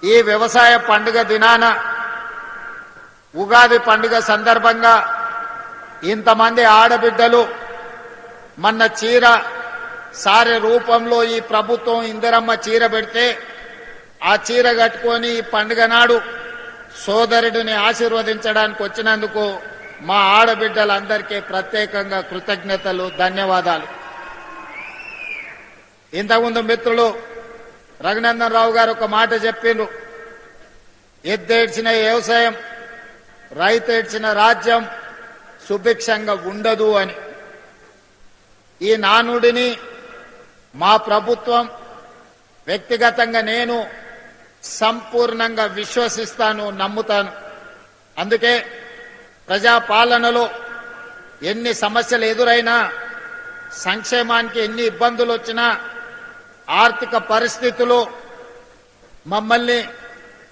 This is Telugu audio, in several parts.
ఈ వ్యవసాయ పండుగ దినాన ఉగాది పండుగ సందర్భంగా ఇంతమంది ఆడబిడ్డలు మొన్న చీర సారె రూపంలో ఈ ప్రభుత్వం ఇందిరమ్మ చీర పెడితే ఆ చీర కట్టుకొని ఈ పండుగ నాడు సోదరుడిని ఆశీర్వదించడానికి వచ్చినందుకు మా ఆడబిడ్డలందరికీ ప్రత్యేకంగా కృతజ్ఞతలు, ధన్యవాదాలు. ఇంతకుముందు మిత్రులు రఘునందన్ రావు గారు ఒక మాట చెప్పిండ్రు, ఎద్దేడ్చిన వ్యవసాయం, రైతేడ్చిన రాజ్యం సుభిక్షంగా ఉండదు అని. ఈ నానుడిని మా ప్రభుత్వం, వ్యక్తిగతంగా నేను సంపూర్ణంగా విశ్వసిస్తాను, నమ్ముతాను. అందుకే ప్రజాపాలనలో ఎన్ని సమస్యలు ఎదురైనా, సంక్షేమానికి ఎన్ని ఇబ్బందులు వచ్చినా, ఆర్థిక పరిస్థితులు మమ్మల్ని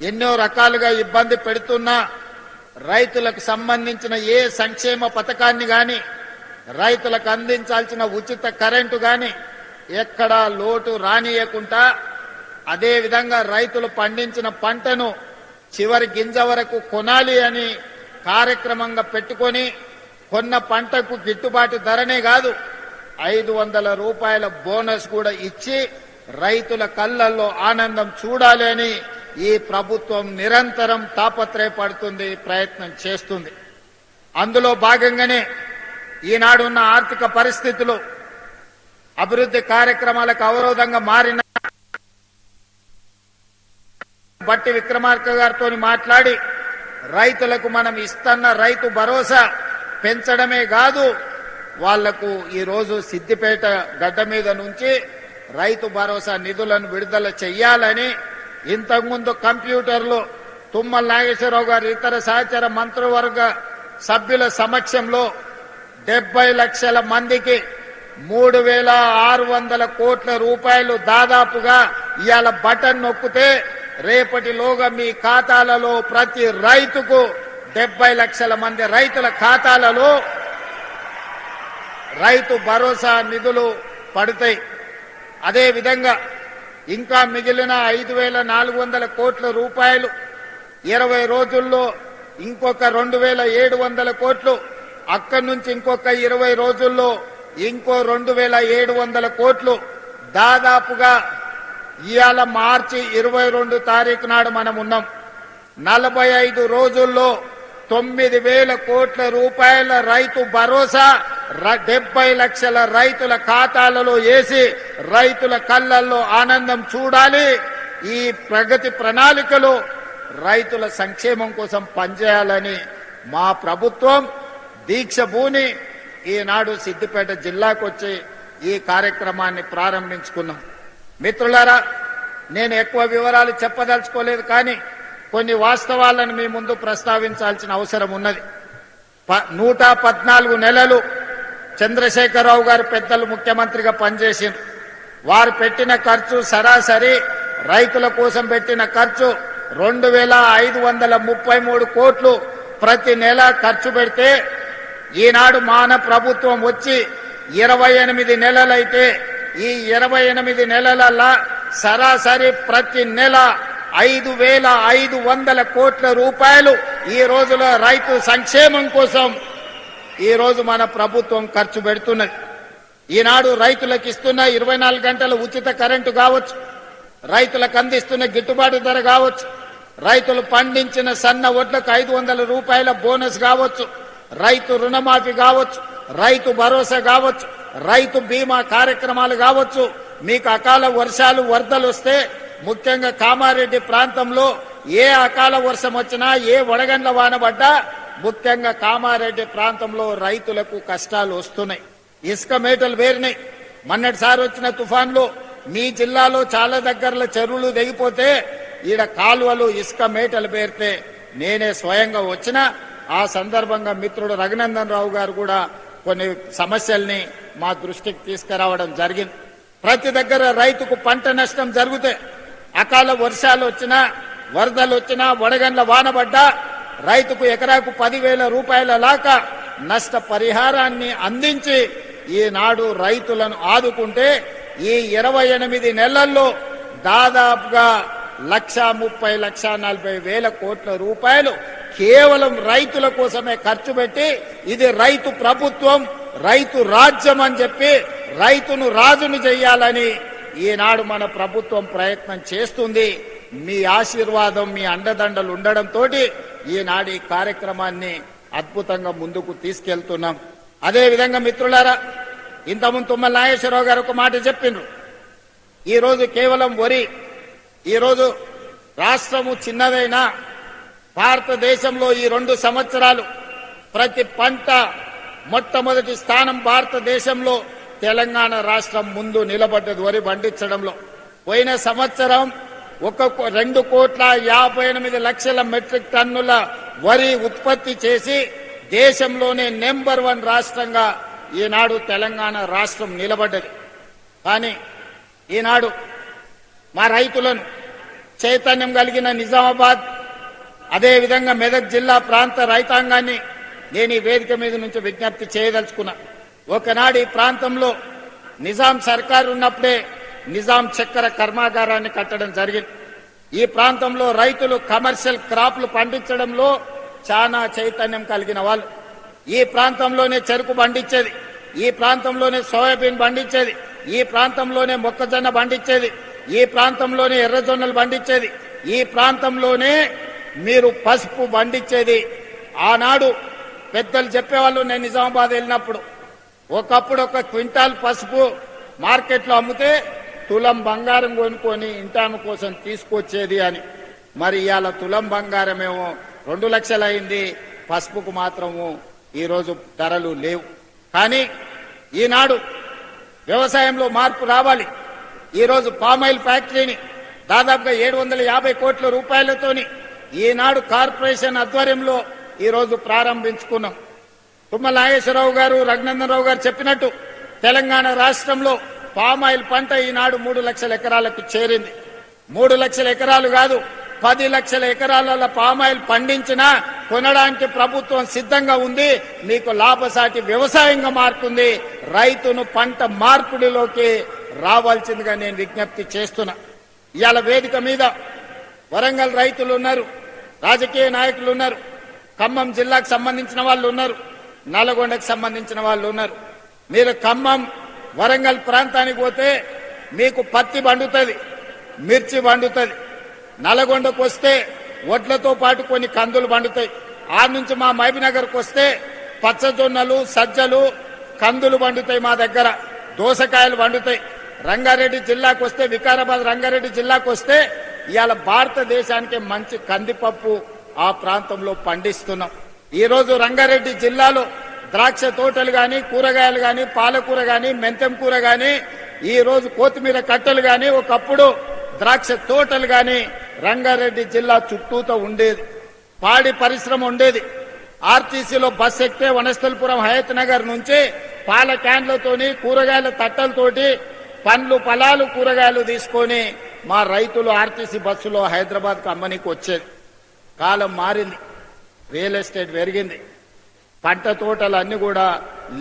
ఎన్నో రకాలుగా ఇబ్బంది పెడుతున్నా, రైతులకు సంబంధించిన ఏ సంక్షేమ పథకాన్ని గాని, రైతులకు అందించాల్సిన ఉచిత కరెంటు గాని ఎక్కడా లోటు రానియకుండా, అదేవిధంగా రైతులు పండించిన పంటను చివరి గింజ వరకు కొనాలి అని కార్యక్రమంగా పెట్టుకొని, కొన్న పంటకు గిట్టుబాటు ధరనే కాదు 500 రూపాయల బోనస్ కూడా ఇచ్చి రైతుల కళ్ళల్లో ఆనందం చూడాలి అని ఈ ప్రభుత్వం నిరంతరం తాపత్రయపడుతుంది, ప్రయత్నం చేస్తుంది. అందులో భాగంగానే ఈనాడున్న ఆర్థిక పరిస్థితులు, అభివృద్ధి కార్యక్రమాలకు అవరోధంగా మారిన బట్టి విక్రమార్క గారితో మాట్లాడి రైతులకు మనం ఇస్తున్న రైతు భరోసా పెంచడమే కాదు, వాళ్లకు ఈరోజు సిద్దిపేట గడ్డ మీద నుంచి రైతు భరోసా నిధులను విడుదల చెయ్యాలని ఇంతకుముందు కంప్యూటర్లు తుమ్మల నాగేశ్వరరావు గారు ఇతర సహచర మంత్రివర్గ సభ్యుల సమక్షంలో 70 లక్షల మందికి 3,600 కోట్ల రూపాయలు దాదాపుగా ఇవాళ బటన్ నొక్కితే రేపటిలోగా మీ ఖాతాలలో ప్రతి రైతుకు 70 లక్షల మంది రైతుల ఖాతాలలో రైతు భరోసా నిధులు పడతాయి. అదేవిధంగా ఇంకా మిగిలిన 5,400 కోట్ల రూపాయలు 20 రోజుల్లో ఇంకొక 2,700 కోట్లు, అక్కడి నుంచి ఇంకొక 20 రోజుల్లో ఇంకో 2,700 కోట్లు, దాదాపుగా ఇవాళ మార్చి 22 తారీఖు నాడు మనం ఉన్నాం. 45 రోజుల్లో 9,000 కోట్ల రూపాయల రైతు భరోసా 70 లక్షల రైతుల ఖాతాలలో వేసి రైతుల కళ్ళల్లో ఆనందం చూడాలి. ఈ ప్రగతి ప్రణాళికలో రైతుల సంక్షేమం కోసం పనిచేయాలని మా ప్రభుత్వం దీక్ష భూని ఈనాడు సిద్దిపేట జిల్లాకు వచ్చి ఈ కార్యక్రమాన్ని ప్రారంభించుకున్నాం. మిత్రులారా, నేను ఎక్కువ వివరాలు చెప్పదలుచుకోలేదు, కానీ కొన్ని వాస్తవాలను మీ ముందు ప్రస్తావించాల్సిన అవసరం ఉన్నది. 114 నెలలు చంద్రశేఖరరావు గారు పెద్దలు ముఖ్యమంత్రిగా పనిచేసింది. వారు పెట్టిన ఖర్చు సరాసరి రైతుల కోసం పెట్టిన ఖర్చు 2,533 కోట్లు ప్రతి నెల ఖర్చు పెడితే, ఈనాడు మాన ప్రభుత్వం వచ్చి 28 నెలలైతే ఈ 28 నెలలల్లా సరాసరి ప్రతి నెల 5,500 కోట్ల రూపాయలు ఈ రోజులో రైతు సంక్షేమం కోసం ఈ రోజు మన ప్రభుత్వం ఖర్చు పెడుతున్నది. ఈనాడు రైతులకు ఇస్తున్న 24 గంటల ఉచిత కరెంటు కావచ్చు, రైతులకు అందిస్తున్న గిట్టుబాటు ధర కావచ్చు, రైతులు పండించిన సన్న వడ్లకు 500 రూపాయల బోనస్ కావచ్చు, రైతు రుణమాఫీ కావచ్చు, రైతు భరోసా కావచ్చు, రైతు బీమా కార్యక్రమాలు కావచ్చు. మీకు అకాల వర్షాలు, వరదలు వస్తే ముఖ్యంగా కామారెడ్డి ప్రాంతంలో ఏ అకాల వర్షం వచ్చినా, ఏ వడగండ్ల వాన పడ్డా ముఖ్యంగా కామారెడ్డి ప్రాంతంలో రైతులకు కష్టాలు వస్తున్నాయి. ఇసుక మేటలు వేరినాయి. మొన్నటిసారి వచ్చిన తుఫాన్లో మీ జిల్లాలో చాలా దగ్గరలో చెరువులు తెగిపోతే ఈడ కాలువలు ఇసుక మేటలు పేరితే నేనే స్వయంగా వచ్చిన. ఆ సందర్భంగా మిత్రుడు రఘునందన్ రావు గారు కూడా కొన్ని సమస్యల్ని మా దృష్టికి తీసుకురావడం జరిగింది. ప్రతి దగ్గర రైతుకు పంట నష్టం జరిగితే, అకాల వర్షాలు వచ్చినా, వరదలు వచ్చినా, వడగండ్ల వాన పడ్డా రైతుకు ఎకరాకు 10,000 రూపాయల లాగా నష్ట పరిహారాన్ని అందించి ఈనాడు రైతులను ఆదుకుంటే ఈ 28 నెలల్లో దాదాపుగా 1,30,40,000 కోట్ల రూపాయలు కేవలం రైతుల కోసమే ఖర్చు పెట్టి ఇది రైతు ప్రభుత్వం రైతు రాజ్యం అని చెప్పి రైతును రాజును చెయ్యాలని ఈనాడు మన ప్రభుత్వం ప్రయత్నం చేస్తుంది. మీ ఆశీర్వాదం మీ అండదండలు ఉండడంతో ఈనాడు ఈ కార్యక్రమాన్ని అద్భుతంగా ముందుకు తీసుకెళ్తున్నాం. అదేవిధంగా మిత్రులారా, ఇంతకుముందు తుమ్మల నాగేశ్వరరావు గారు ఒక మాట చెప్పిండ్రు. ఈరోజు కేవలం వరి, ఈరోజు రాష్ట్రము చిన్నదైనా భారతదేశంలో ఈ 2 సంవత్సరాలు ప్రతి పంట మొట్టమొదటి స్థానం భారతదేశంలో తెలంగాణ రాష్ట్రం ముందు నిలబడ్డది వరి పండించడంలో. పోయిన సంవత్సరం 2,58,00,000 మెట్రిక్ టన్నుల వరి ఉత్పత్తి చేసి దేశంలోనే నెంబర్ 1 రాష్ట్రంగా ఈనాడు తెలంగాణ రాష్ట్రం నిలబడ్డది. కానీ ఈనాడు మా రైతులను చైతన్యం కలిగిన నిజామాబాద్, అదేవిధంగా మెదక్ జిల్లా ప్రాంత రైతాంగాన్ని నేను ఈ వేదిక మీద నుంచి విజ్ఞప్తి చేయదలుచుకున్నా. ఒకనాడు ఈ ప్రాంతంలో నిజాం సర్కారు ఉన్నప్పుడే నిజాం చక్కెర కర్మాగారాన్ని కట్టడం జరిగింది. ఈ ప్రాంతంలో రైతులు కమర్షియల్ క్రాప్లు పండించడంలో చాలా చైతన్యం కలిగిన వాళ్ళు. ఈ ప్రాంతంలోనే చెరుకు పండించేది, ఈ ప్రాంతంలోనే సోయాబీన్ పండించేది, ఈ ప్రాంతంలోనే మొక్కజొన్న పండించేది, ఈ ప్రాంతంలోనే ఎర్రజొన్నలు పండించేది, ఈ ప్రాంతంలోనే మీరు పసుపు పండించేది. ఆనాడు పెద్దలు చెప్పేవాళ్ళు, నేను నిజామాబాద్ వెళ్ళినప్పుడు, ఒకప్పుడు 1 క్వింటాల్ పసుపు మార్కెట్లో అమ్మితే తులం బంగారం కొనుక్కొని ఇంటామ కోసం తీసుకొచ్చేది అని. మరి ఇవాళ తులం బంగారమేమో 2 లక్షలు అయింది, పసుపుకు మాత్రము ఈరోజు ధరలు లేవు. కానీ ఈనాడు వ్యవసాయంలో మార్పు రావాలి. ఈరోజు పామాయిల్ ఫ్యాక్టరీని దాదాపుగా 750 కోట్ల రూపాయలతోని ఈనాడు కార్పొరేషన్ ఆధ్వర్యంలో ఈరోజు ప్రారంభించుకున్నాం. తుమ్మల నాగేశ్వరరావు గారు, రఘునందన్ రావు గారు చెప్పినట్టు తెలంగాణ రాష్ట్రంలో పామాయిల్ పంట ఈనాడు 3 లక్షల ఎకరాలకు చేరింది. 3 లక్షల ఎకరాలు కాదు, 10 లక్షల ఎకరాల పామాయిల్ పండించినా కొనడానికి ప్రభుత్వం సిద్ధంగా ఉంది. మీకు లాభసాటి వ్యవసాయంగా మారుతుంది. రైతును పంట మార్పిడిలోకి రావాల్సిందిగా నేను విజ్ఞప్తి చేస్తున్నా. ఇవాళ వేదిక మీద వరంగల్ రైతులు ఉన్నారు, రాజకీయ నాయకులు ఉన్నారు, ఖమ్మం జిల్లాకు సంబంధించిన వాళ్ళు ఉన్నారు, నల్గొండకు సంబంధించిన వాళ్ళు ఉన్నారు. మీరు ఖమ్మం వరంగల్ ప్రాంతానికి పోతే మీకు పత్తి పండుతుంది, మిర్చి పండుతుంది. నల్గొండకు వస్తే వడ్లతో పాటు కొన్ని కందులు పండుతాయి. ఆ నుంచి మా మహబూబ్నగర్కు వస్తే పచ్చజొన్నలు, సజ్జలు, కందులు పండుతాయి. మా దగ్గర దోసకాయలు పండుతాయి. రంగారెడ్డి జిల్లాకు వస్తే, వికారాబాద్ రంగారెడ్డి జిల్లాకు వస్తే ఇవాళ భారతదేశానికి మంచి కందిపప్పు ఆ ప్రాంతంలో పండిస్తున్నాం. ఈ రోజు రంగారెడ్డి జిల్లాలో ద్రాక్ష తోటలు గాని, కూరగాయలు గాని, పాలకూర గాని, మెంతం కూర గాని, ఈ రోజు కొత్తిమీర కట్టలు గాని, ఒకప్పుడు ద్రాక్ష తోటలు గాని రంగారెడ్డి జిల్లా చుట్టూతో ఉండేది. పాడి పరిశ్రమ ఉండేది. ఆర్టీసీలో బస్ ఎక్కితే వనస్థలపురం హయత్ నగర్ నుంచి పాల క్యాన్లతోని, కూరగాయల తట్టలతోటి పండ్లు ఫలాలు కూరగాయలు తీసుకొని మా రైతులు ఆర్టీసీ బస్సులో హైదరాబాద్ కు అమ్మనికి వచ్చేది. కాలం మారింది, రియల్ ఎస్టేట్ పెరిగింది, పంట తోటలు అన్ని కూడా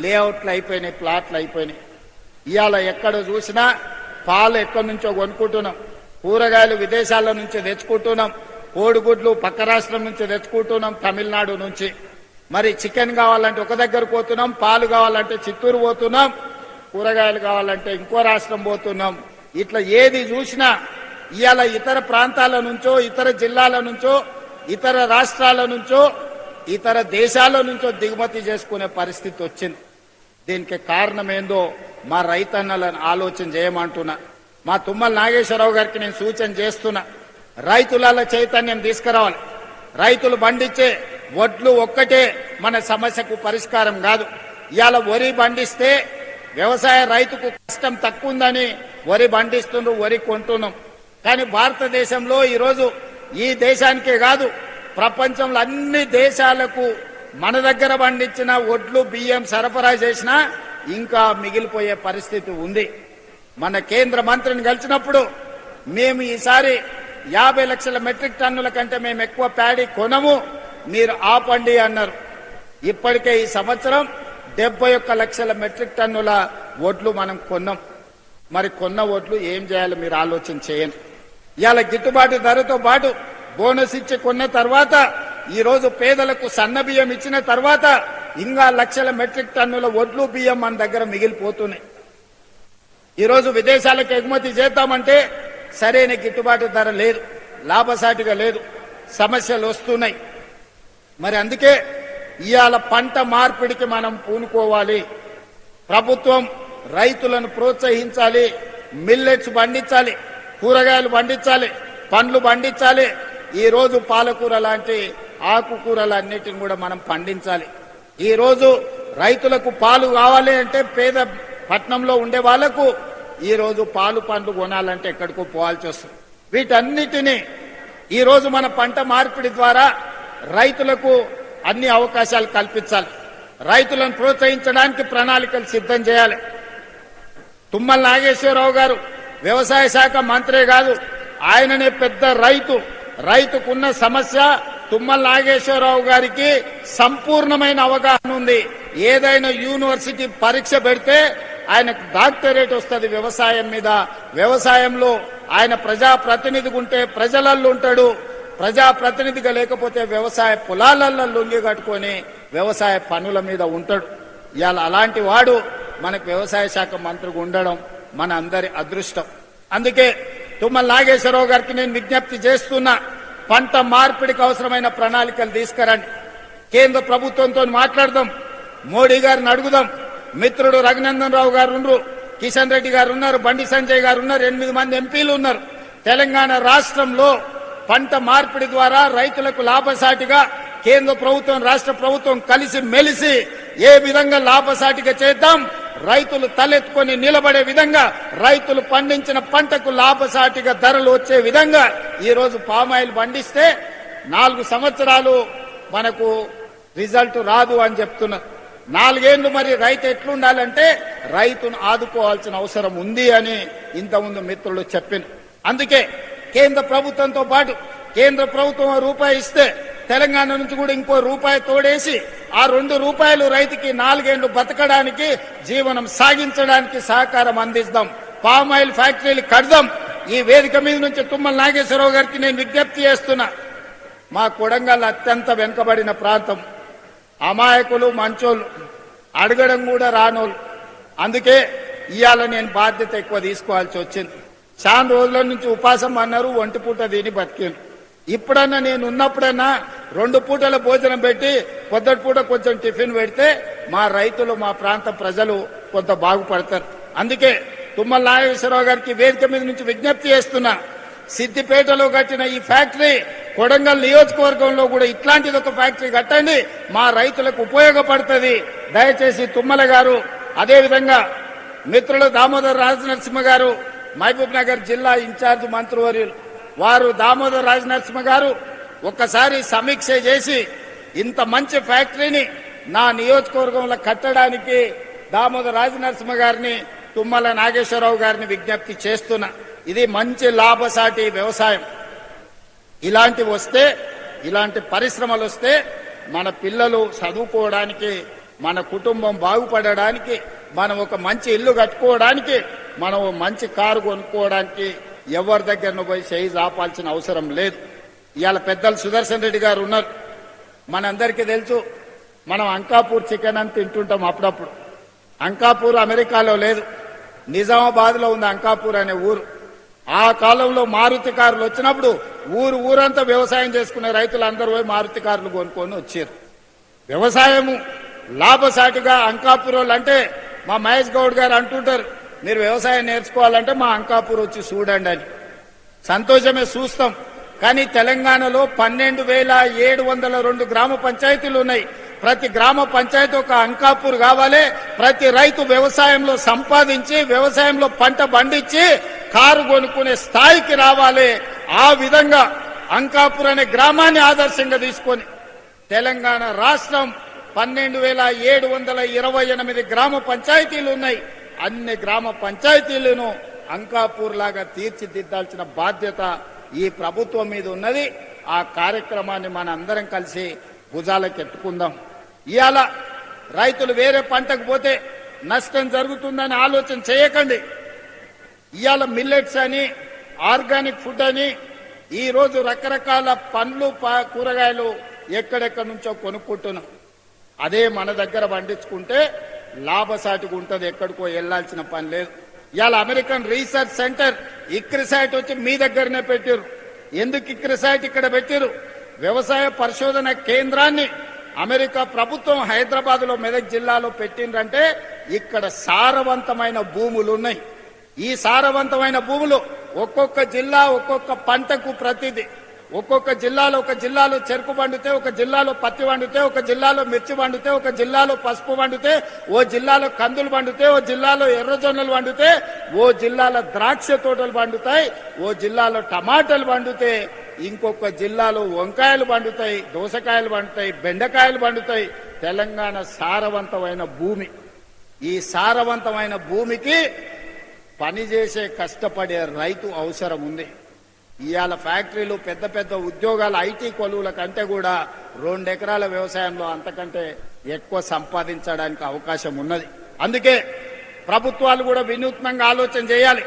లేఅవుట్లు అయిపోయినాయి, ప్లాట్లు అయిపోయినాయి. ఇవాళ ఎక్కడ చూసినా పాలు ఎక్కడి నుంచో కొనుక్కుంటున్నాం, కూరగాయలు విదేశాల నుంచి తెచ్చుకుంటున్నాం, కోడిగుడ్లు పక్క రాష్ట్రం నుంచి తెచ్చుకుంటున్నాం, తమిళనాడు నుంచి. మరి చికెన్ కావాలంటే ఒక దగ్గర పోతున్నాం, పాలు కావాలంటే చిత్తూరు పోతున్నాం, కూరగాయలు కావాలంటే ఇంకో రాష్ట్రం పోతున్నాం. ఇట్లా ఏది చూసినా ఇవాళ ఇతర ప్రాంతాల నుంచో, ఇతర జిల్లాల నుంచో, ఇతర రాష్ట్రాల నుంచో, ఇతర దేశాల నుంచో దిగుమతి చేసుకునే పరిస్థితి వచ్చింది. దీనికి కారణం ఏందో మా రైతన్నలను ఆలోచన చేయమంటున్నా. మా తుమ్మల నాగేశ్వరరావు గారికి నేను సూచన చేస్తున్నా, రైతుల చైతన్యం తీసుకురావాలి. రైతులు పండించే వడ్లు ఒక్కటే మన సమస్యకు పరిష్కారం కాదు. ఇవాళ వరి పండిస్తే వ్యవసాయ రైతుకు కష్టం తక్కువ ఉందని వరి పండిస్తుండ్రు, వరి కొంటున్నాం. కానీ భారతదేశంలో ఈరోజు ఈ దేశానికే కాదు, ప్రపంచంలో అన్ని దేశాలకు మన దగ్గర పండించిన వడ్లు, బియ్యం సరఫరా చేసినా ఇంకా మిగిలిపోయే పరిస్థితి ఉంది. మన కేంద్ర మంత్రిని కలిసినప్పుడు మేము ఈసారి 50 లక్షల మెట్రిక్ టన్నుల కంటే మేము ఎక్కువ ప్యాడీ కొనము, మీరు ఆపండి అన్నారు. ఇప్పటికే ఈ సంవత్సరం 71 లక్షల మెట్రిక్ టన్నుల వడ్లు మనం కొన్నాం. మరి కొన్న వడ్లు ఏం చేయాలో మీరు ఆలోచన చేయండి. ఇవాళ గిట్టుబాటు ధరతో పాటు బోనస్ ఇచ్చి కొన్న తర్వాత ఈ రోజు పేదలకు సన్న బియ్యం ఇచ్చిన తర్వాత ఇంకా లక్షల మెట్రిక్ టన్నుల ఒడ్లు బియ్యం మన దగ్గర మిగిలిపోతున్నాయి. ఈరోజు విదేశాలకు ఎగుమతి చేద్దామంటే సరైన గిట్టుబాటు ధర లేదు, లాభసాటిగా లేదు, సమస్యలు వస్తున్నాయి. మరి అందుకే ఇవాళ పంట మార్పిడికి మనం పూనుకోవాలి. ప్రభుత్వం రైతులను ప్రోత్సహించాలి, మిల్లెట్స్ పండించాలి, కూరగాయలు పండించాలి, పండ్లు పండించాలి. ఈ రోజు పాలకూర లాంటి ఆకుకూరలన్నిటిని కూడా మనం పండించాలి. ఈ రోజు రైతులకు పాలు కావాలి అంటే పేద పట్నంలో ఉండే వాళ్లకు ఈ రోజు పాలు పండ్లు కొనాలంటే ఎక్కడికో పోవాల్సి వస్తుంది. వీటన్నిటినీ ఈ రోజు మన పంట మార్పిడి ద్వారా రైతులకు అన్ని అవకాశాలు కల్పించాలి. రైతులను ప్రోత్సహించడానికి ప్రణాళికలు సిద్ధం చేయాలి. తుమ్మల నాగేశ్వరరావు గారు వ్యవసాయ శాఖ మంత్రే కాదు, ఆయననే పెద్ద రైతుకున్న సమస్య తుమ్మల నాగేశ్వరరావు గారికి సంపూర్ణమైన అవగాహన ఉంది. ఏదైనా యూనివర్సిటీ పరీక్ష పెడితే ఆయనకు డాక్టరేట్ వస్తుంది వ్యవసాయం మీద. వ్యవసాయంలో ఆయన ప్రజాప్రతినిధిగా ఉంటే ప్రజలల్లో ఉంటాడు, ప్రజాప్రతినిధిగా లేకపోతే వ్యవసాయ పొలాలలో లొంగి కట్టుకొని వ్యవసాయ పనుల మీద ఉంటాడు. ఇవాళ అలాంటి వాడు మనకు వ్యవసాయ శాఖ మంత్రిగా ఉండడం మన అందరి అదృష్టం. అందుకే తుమ్మల నాగేశ్వరరావు గారికి నేను విజ్ఞప్తి చేస్తున్నా, పంట మార్పిడికి అవసరమైన ప్రణాళికలు తీసుకురండి. కేంద్ర ప్రభుత్వంతో మాట్లాడదాం, మోడీ గారిని అడుగుదాం. మిత్రుడు రఘునందన్ రావు గారు ఉన్నారు, కిషన్ రెడ్డి గారు ఉన్నారు, బండి సంజయ్ గారు ఉన్నారు, 8 మంది ఎంపీలు ఉన్నారు. తెలంగాణ రాష్ట్రంలో పంట మార్పిడి ద్వారా రైతులకు లాభసాటిగా కేంద్ర ప్రభుత్వం రాష్ట్ర ప్రభుత్వం కలిసి మెలిసి ఏ విధంగా లాభసాటిగా చేద్దాం, రైతులు తలెత్తుకొని నిలబడే విధంగా, రైతులు పండించిన పంటకు లాభసాటిగా ధరలు వచ్చే విధంగా ఈ రోజు పామాయిల్ పండిస్తే 4 సంవత్సరాలు మనకు రిజల్ట్ రాదు అని చెప్తున్నారు. 4 ఏళ్లు మరి రైతు ఎట్లుండాలంటే రైతును ఆదుకోవాల్సిన అవసరం ఉంది అని ఇంతకుముందు మిత్రులు చెప్పారు. అందుకే కేంద్ర ప్రభుత్వంతో పాటు కేంద్ర ప్రభుత్వం రూపాయి ఇస్తే తెలంగాణ నుంచి కూడా ఇంకో రూపాయి తోడేసి ఆ 2 రూపాయలు రైతుకి 4 ఏళ్లు బతకడానికి, జీవనం సాగించడానికి సహకారం అందిస్తాం. పామాయిల్ ఫ్యాక్టరీలు కడదాం. ఈ వేదిక మీద నుంచి తుమ్మల నాగేశ్వరరావు గారికి నేను విజ్ఞప్తి చేస్తున్నా, మా కొడంగల్ అత్యంత వెనుకబడిన ప్రాంతం, అమాయకులు మంచోళ్ళు, అడగడం కూడా రానోళ్ళు. అందుకే ఇవాళ నేను బాధ్యత ఎక్కువ తీసుకోవాల్సి వచ్చింది. చాలా రోజుల నుంచి ఉపాసం అన్నారు, 1 పూట తిని బతికాను. ఇప్పుడన్నా నేను ఉన్నప్పుడన్నా 2 పూటల భోజనం పెట్టి పొద్దుటి పూట కొంచెం టిఫిన్ పెడితే మా రైతులు, మా ప్రాంత ప్రజలు కొంత బాగుపడతారు. అందుకే తుమ్మల నాగేశ్వరరావు గారికి వేదిక మీద నుంచి విజ్ఞప్తి చేస్తున్నా, సిద్దిపేటలో కట్టిన ఈ ఫ్యాక్టరీ కొడంగల్ నియోజకవర్గంలో కూడా ఇట్లాంటిది ఒక ఫ్యాక్టరీ కట్టండి, మా రైతులకు ఉపయోగపడుతుంది. దయచేసి తుమ్మల గారు, అదేవిధంగా మిత్రులు దామోదర్ రాజనరసింహ గారు, మహబూబ్ నగర్ జిల్లా ఇన్ఛార్జ్ మంత్రివర్యులు వారు దామోదర్ రాజనరసింహ గారు ఒక్కసారి సమీక్ష చేసి ఇంత మంచి ఫ్యాక్టరీని నా నియోజకవర్గంలో కట్టడానికి దామోదర్ రాజనరసింహ గారిని, తుమ్మల నాగేశ్వరరావు గారిని విజ్ఞప్తి చేస్తున్నా. ఇది మంచి లాభసాటి వ్యవసాయం. ఇలాంటివి వస్తే, ఇలాంటి పరిశ్రమలు వస్తే మన పిల్లలు చదువుకోవడానికి, మన కుటుంబం బాగుపడడానికి, మనం ఒక మంచి ఇల్లు కట్టుకోవడానికి, మనం మంచి కారు కొనుక్కోవడానికి ఎవరి దగ్గరను పోయి చేయి ఆపాల్సిన అవసరం లేదు. ఇవాళ పెద్దలు సుదర్శన్ రెడ్డి గారు ఉన్నారు. మనందరికీ తెలుసు, మనం అంకాపూర్ చికెన్ అని తింటుంటాం అప్పుడప్పుడు. అంకాపూర్ అమెరికాలో లేదు, నిజామాబాద్ లో ఉంది అంకాపూర్ అనే ఊరు. ఆ కాలంలో మారుతి కార్లు వచ్చినప్పుడు ఊరంతా వ్యవసాయం చేసుకునే రైతులందరూ పోయి మారుతి కార్లు కొనుక్కొని వచ్చారు. వ్యవసాయము లాభసాటిగా అంకాపూర్ అంటే మా మహేష్ గౌడ్ గారు అంటుంటారు, మీరు వ్యవసాయం నేర్చుకోవాలంటే మా అంకాపూర్ వచ్చి చూడండి అని. సంతోషమే, చూస్తాం. కానీ తెలంగాణలో 12,702 గ్రామ పంచాయతీలు ఉన్నాయి. ప్రతి గ్రామ పంచాయతీ ఒక అంకాపూర్ కావాలి. ప్రతి రైతు వ్యవసాయంలో సంపాదించి, వ్యవసాయంలో పంట పండించి కారు కొనుక్కునే స్థాయికి రావాలి. ఆ విధంగా అంకాపూర్ అనే గ్రామాన్ని ఆదర్శంగా తీసుకొని తెలంగాణ రాష్ట్రం 12,728 గ్రామ పంచాయతీలు ఉన్నాయి. అన్ని గ్రామ పంచాయతీలను అంకాపూర్ లాగా తీర్చిదిద్దాల్సిన బాధ్యత ఈ ప్రభుత్వం మీద ఉన్నది. ఆ కార్యక్రమాన్ని మన అందరం కలిసి భుజాలకెత్తుకుందాం. ఇవాళ రైతులు వేరే పంటకు పోతే నష్టం జరుగుతుందని ఆలోచన చేయకండి. ఇవాళ మిల్లెట్స్ అని ఆర్గానిక్ ఫుడ్ అని ఈ రోజు రకరకాల పండ్లు కూరగాయలు ఎక్కడెక్కడి నుంచో కొనుక్కుంటున్నాం. అదే మన దగ్గర పండించుకుంటే లాభసాటిగా ఉంటుంది, ఎక్కడికో వెళ్లాల్సిన పని లేదు. ఇవాళ అమెరికన్ రీసెర్చ్ సెంటర్ ఇక్రిసైట్ వచ్చి మీ దగ్గరనే పెట్టారు. ఎందుకు ఇక్రిసైట్ ఇక్కడ పెట్టారు? వ్యవసాయ పరిశోధన కేంద్రాన్ని అమెరికా ప్రభుత్వం హైదరాబాద్ లో మెదక్ జిల్లాలో పెట్టిందంటే ఇక్కడ సారవంతమైన భూములు ఉన్నాయి. ఈ సారవంతమైన భూములు ఒక్కొక్క జిల్లా ఒక్కొక్క పంటకు ప్రతిదీ, ఒక్కొక్క జిల్లాలో ఒక జిల్లాలో చెరుకు పండితే, ఒక జిల్లాలో పత్తి పండితే, ఒక జిల్లాలో మిర్చి పండితే, ఒక జిల్లాలో పసుపు పండితే, ఓ జిల్లాలో కందులు పండితే, ఓ జిల్లాలో ఎర్రజొన్నలు పండితే, ఓ జిల్లాలో ద్రాక్ష తోటలు పండుతాయి, ఓ జిల్లాలో టమాటాలు పండితే, ఇంకొక జిల్లాలో వంకాయలు పండుతాయి, దోసకాయలు పండుతాయి, బెండకాయలు పండుతాయి. తెలంగాణ సారవంతమైన భూమి. ఈ సారవంతమైన భూమికి పనిచేసే కష్టపడే రైతు అవసరం ఉంది. ఇవాళ ఫ్యాక్టరీలు పెద్ద పెద్ద ఉద్యోగాలు ఐటీ కొలువుల కంటే కూడా 2 ఎకరాల వ్యవసాయంలో అంతకంటే ఎక్కువ సంపాదించడానికి అవకాశం ఉన్నది. అందుకే ప్రభుత్వాలు కూడా వినూత్నంగా ఆలోచన చేయాలి.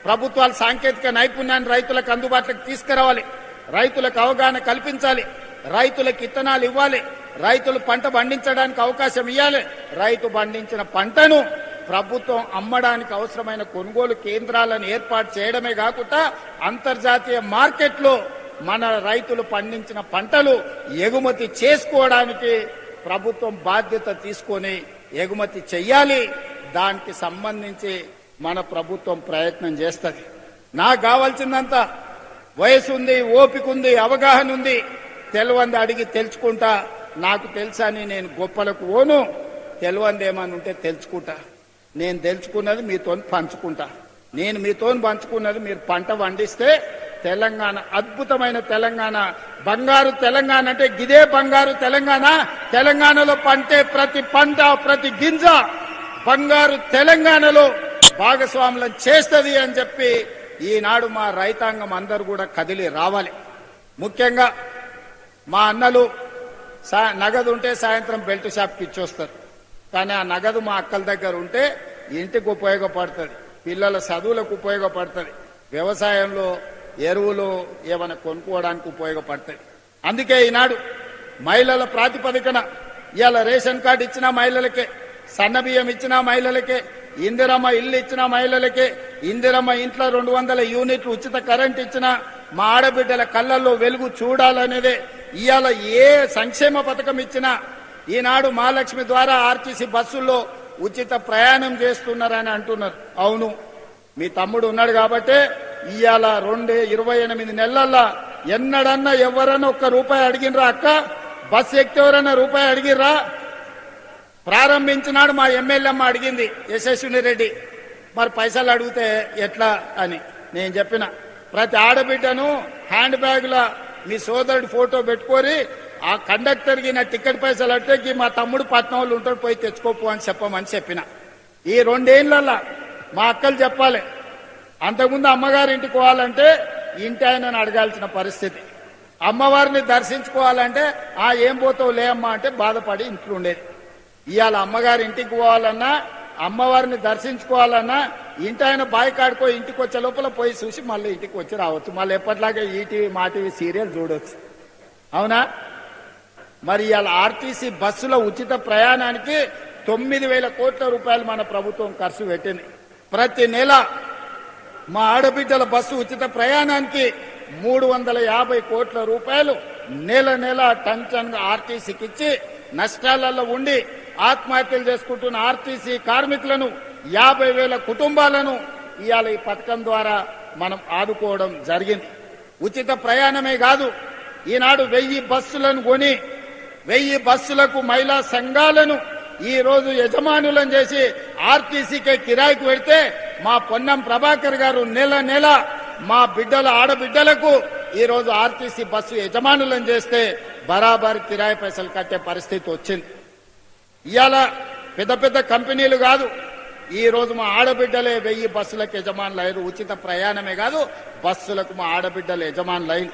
ప్రభుత్వాలు సాంకేతిక నైపుణ్యాన్ని రైతులకు అందుబాటులోకి తీసుకురావాలి, రైతులకు అవగాహన కల్పించాలి, రైతులకు ఇత్తనాలు ఇవ్వాలి, రైతులు పంట పండించడానికి అవకాశం ఇవ్వాలి. రైతు పండించిన పంటను ప్రభుత్వం అమ్మడానికి అవసరమైన కొనుగోలు కేంద్రాలను ఏర్పాటు చేయడమే కాకుండా అంతర్జాతీయ మార్కెట్లో మన రైతులు పండించిన పంటలు ఎగుమతి చేసుకోవడానికి ప్రభుత్వం బాధ్యత తీసుకొని ఎగుమతి చెయ్యాలి. దానికి సంబంధించి మన ప్రభుత్వం ప్రయత్నం చేస్తుంది. నాకు కావాల్సిందంతా వయసు ఉంది, ఓపిక ఉంది, అవగాహన ఉంది. తెలివంది అడిగి తెలుసుకుంటా. నాకు తెలుసని నేను గొప్పలకు ఓను, తెలివంది ఏమని ఉంటే తెలుసుకుంటా. నేను తెలుసుకున్నది మీతో పంచుకుంటా. నేను మీతో పంచుకున్నది మీరు పంట పండిస్తే తెలంగాణ అద్భుతమైన తెలంగాణ, బంగారు తెలంగాణ అంటే గిదే బంగారు తెలంగాణ. తెలంగాణలో పంటే ప్రతి పంట, ప్రతి గింజ బంగారు తెలంగాణలో భాగస్వాములను చేస్తుంది అని చెప్పి ఈనాడు మా రైతాంగం అందరూ కూడా కదిలి రావాలి. ముఖ్యంగా మా అన్నలు నగదు ఉంటే సాయంత్రం బెల్ట్ షాప్కి ఇచ్చొస్తారు. కానీ ఆ నగదు మా అక్కల దగ్గర ఉంటే ఇంటికి ఉపయోగపడుతుంది, పిల్లల చదువులకు ఉపయోగపడుతుంది, వ్యవసాయంలో ఎరువులు ఏమైనా కొనుక్కోవడానికి ఉపయోగపడుతుంది. అందుకే ఈనాడు మహిళల ప్రాతిపదికన ఇవాళ రేషన్ కార్డు ఇచ్చిన మహిళలకే, సన్న బియ్యం ఇచ్చిన మహిళలకే, ఇందిరమ్మ ఇల్లు ఇచ్చిన మహిళలకే, ఇందిరమ్మ ఇంట్లో 200 యూనిట్లు ఉచిత కరెంట్ ఇచ్చిన మా ఆడబిడ్డల కళ్ళల్లో వెలుగు చూడాలనేదే. ఇవాళ ఏ సంక్షేమ పథకం ఇచ్చినా ఈనాడు మహాలక్ష్మి ద్వారా ఆర్టీసీ బస్సుల్లో ఉచిత ప్రయాణం చేస్తున్నారని అంటున్నారు. అవును, మీ తమ్ముడు ఉన్నాడు కాబట్టే ఇవాళ 28 నెలల్లో ఎన్నడన్నా ఎవరన్నా ₹1 అడిగినరా? అక్క బస్సు ఎక్కితే ఎవరన్నా రూపాయి అడిగిర్రా? ప్రారంభించినాడు మా ఎమ్మెల్యేమ్మ అడిగింది, యశస్విని రెడ్డి. మరి పైసలు అడిగితే ఎట్లా అని నేను చెప్పిన, ప్రతి ఆడబిడ్డను హ్యాండ్ బ్యాగ్ల మీ సోదరుడి ఫోటో పెట్టుకొని ఆ కండక్టర్కి నా టికెట్ పైసలు అడితే మా తమ్ముడు పట్నం వాళ్ళు ఉంటాడు, పోయి తెచ్చుకోపు అని చెప్పమని చెప్పిన. ఈ 2 ఏళ్లలో మా అక్కలు చెప్పాలి. అంతకుముందు అమ్మగారి ఇంటికి పోవాలంటే ఇంటి ఆయనను అడగాల్సిన పరిస్థితి, అమ్మవారిని దర్శించుకోవాలంటే ఏం పోతావు లేమ్మా అంటే బాధపడి ఇంట్లో ఉండేది. ఇవాళ అమ్మగారి ఇంటికి పోవాలన్నా, అమ్మవారిని దర్శించుకోవాలన్నా ఇంటి ఆయన బాయ్ కాడుకో ఇంటికి వచ్చే లోపల పోయి చూసి మళ్ళీ ఇంటికి వచ్చి రావచ్చు. మళ్ళీ ఎప్పటిలాగే ఈటీవీ మా టీవీ సీరియల్ చూడవచ్చు. అవునా? మరి ఇవాళ ఆర్టీసీ బస్సుల ఉచిత ప్రయాణానికి 9,000 కోట్ల రూపాయలు మన ప్రభుత్వం ఖర్చు పెట్టింది. ప్రతి నెల మా ఆడబిడ్డల బస్సు ఉచిత ప్రయాణానికి 350 కోట్ల రూపాయలు నెల నెల టంచన్గా ఆర్టీసీకి ఇచ్చి నష్టాలలో ఉండి ఆత్మహత్యలు చేసుకుంటున్న ఆర్టీసీ కార్మికులను 50,000 కుటుంబాలను ఇవాళ ఈ పథకం ద్వారా మనం ఆదుకోవడం జరిగింది. ఉచిత ప్రయాణమే కాదు, ఈనాడు 1000 బస్సులను కొని 1000 బస్సులకు మహిళా సంఘాలను ఈ రోజు యజమానులను చేసి ఆర్టీసీకే కిరాయికి పెడితే మా పొన్నం ప్రభాకర్ గారు నెల నెల మా బిడ్డల ఆడబిడ్డలకు ఈ రోజు ఆర్టీసీ బస్సు యజమానులను చేస్తే బరాబర్ కిరాయి పైసలు కట్టే పరిస్థితి వచ్చింది. ఇవాళ పెద్ద పెద్ద కంపెనీలు కాదు, ఈ రోజు మా ఆడబిడ్డలే 1000 బస్సులకు యజమానులయ్యారు. ఉచిత ప్రయాణమే కాదు, బస్సులకు మా ఆడబిడ్డలు యజమానులయ్యారు.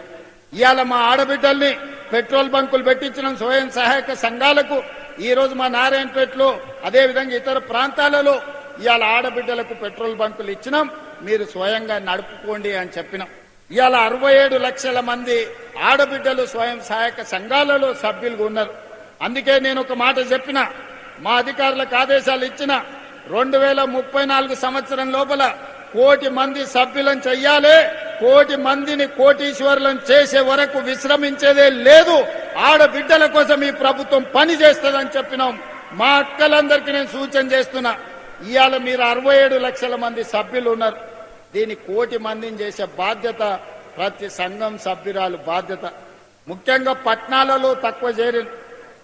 ఇవాళ మా ఆడబిడ్డల్ని పెట్రోల్ బంకులు పెట్టించిన స్వయం సహాయక సంఘాలకు ఈ రోజు మా నారాయణపేటలో అదేవిధంగా ఇతర ప్రాంతాలలో ఇవాళ ఆడబిడ్డలకు పెట్రోల్ బంకులు ఇచ్చినాం. మీరు స్వయంగా నడుపుకోండి అని చెప్పినాం. ఇవాళ 67 లక్షల మంది ఆడబిడ్డలు స్వయం సహాయక సంఘాలలో సభ్యులుగా ఉన్నారు. అందుకే నేను ఒక మాట చెప్పిన, మా అధికారులకు ఆదేశాలు ఇచ్చిన 2034 సంవత్సరం లోపల 1 కోటి మంది సభ్యులను చెయ్యాలి. 1 కోటి మందిని కోటీశ్వరులను చేసే వరకు విశ్రమించేదే లేదు. ఆడబిడ్డల కోసం ఈ ప్రభుత్వం పని చేస్తుందని చెప్పినాం. మా అక్కలందరికీ నేను సూచన చేస్తున్నా, ఇవాళ మీరు 67 లక్షల మంది సభ్యులు ఉన్నారు. దీన్ని 1 కోటి మందిని చేసే బాధ్యత ప్రతి సంఘం సభ్యురాలు బాధ్యత. ముఖ్యంగా పట్టణాలలో తక్కువ చేరింది,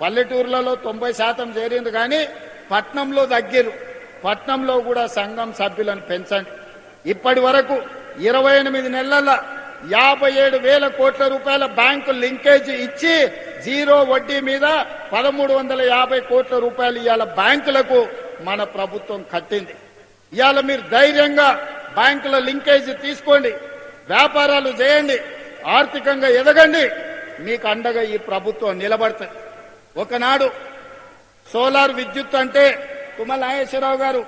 పల్లెటూర్లలో 90% చేరింది, కానీ పట్నంలో తగ్గిరు. పట్నంలో కూడా సంఘం సభ్యులను పెంచండి. ఇప్పటి వరకు 28 నెలల 57,000 కోట్ల రూపాయల బ్యాంకు లింకేజ్ ఇచ్చి 0 వడ్డీ మీద 1,350 కోట్ల రూపాయలు ఇవాళ బ్యాంకులకు మన ప్రభుత్వం కట్టింది. ఇవాళ మీరు ధైర్యంగా బ్యాంకుల లింకేజ్ తీసుకోండి, వ్యాపారాలు చేయండి, ఆర్థికంగా ఎదగండి. మీకు అండగా ఈ ప్రభుత్వం నిలబడుతుంది. ఒకనాడు సోలార్ విద్యుత్ అంటే తుమ్మల నాగేశ్వరరావు గారు